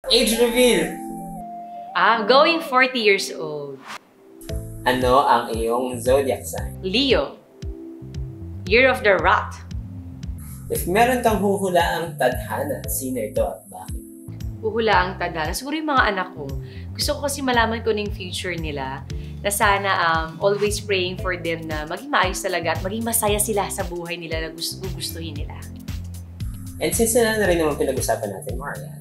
Age reveal! I'm going 40 years old. Ano ang iyong zodiac sign? Leo. Year of the Rat. If meron kang huhulaang tadhana, sino ito at bakit? Huhula ang tadhana. Siguro yung mga anak ko. Gusto ko kasi malaman ko ng future nila. Na sana always praying for them na maging maayos talaga at maging masaya sila sa buhay nila na gustuhin nila. And since na rin naman pinag-usapan natin, Marian,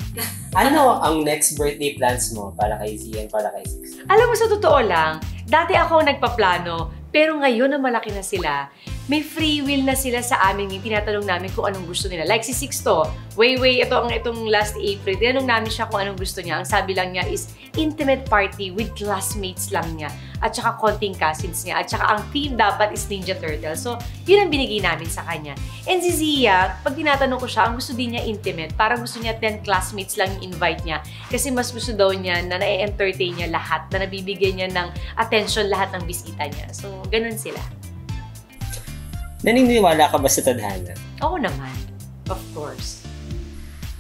ano ang next birthday plans mo para kay Zia and para kay Six? Alam mo, sa totoo lang, dati ako ang nagpaplano, pero ngayon na malaki na sila, may free will na sila sa amin yung tinatanong namin kung anong gusto nila. Like si Sixto, itong last April, tinanong namin siya kung anong gusto niya. Ang sabi lang niya is intimate party with classmates lang niya. At saka konting cousins niya. At saka ang theme dapat is Ninja Turtle. So, yun ang binigay namin sa kanya. And si Zia, pag tinatanong ko siya, ang gusto din niya intimate. Parang gusto niya 10 classmates lang yung invite niya. Kasi mas gusto daw niya na na-entertain niya lahat, na nabibigyan niya ng attention lahat ng bisita niya. So, ganun sila. Naniniwala ka ba sa tadhana? Oo naman. Of course.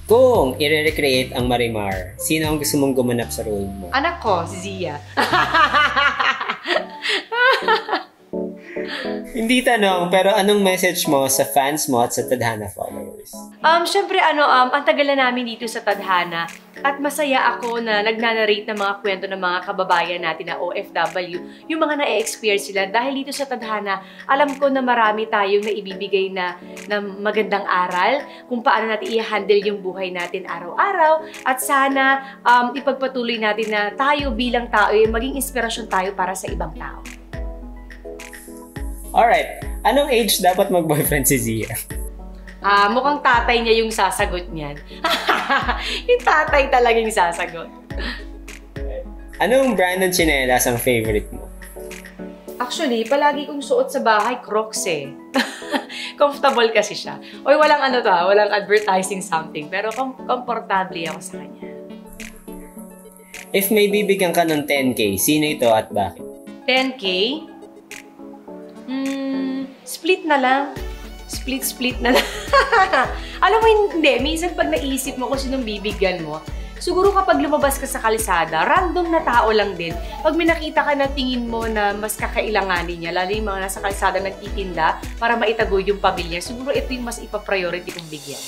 Kung i-recreate ang Marimar, sino ang gusto mong gumanap sa role mo? Anak ko, si Zia. Hindi tanong, pero anong message mo sa fans mo at sa Tadhana followers? Siyempre, ang tagal na namin dito sa Tadhana at masaya ako na nagnanarrate ng mga kwento ng mga kababayan natin na OFW, yung mga na-experience sila. Dahil dito sa Tadhana, alam ko na marami tayong naibibigay na magandang aral kung paano natin i-handle yung buhay natin araw-araw at sana ipagpatuloy natin na tayo bilang tao, maging inspirasyon tayo para sa ibang tao. Alright, anong age dapat mag-boyfriend si Zia? Mukhang tatay niya yung sasagot niyan. Yung tatay talaga yung sasagot. Anong brand ng tsinelas ang favorite mo? Actually, palagi kong suot sa bahay, Crocs eh. Comfortable kasi siya. Oy, walang walang advertising something, pero komportable ako sa kanya. If may bibigyan ka ng 10K, sino ito at bakit? 10K? Split na lang. Split na lang. Alam mo, hindi. Minsan pag naisip mo kung sinong bibigyan mo, siguro kapag lumabas ka sa kalsada, random na tao lang din. Pag may nakita ka na tingin mo na mas kakailanganin niya, lalo yung mga nasa kalsada nagtitinda para maitago yung pamilya, siguro ito yung mas ipa-priority kong bigyan.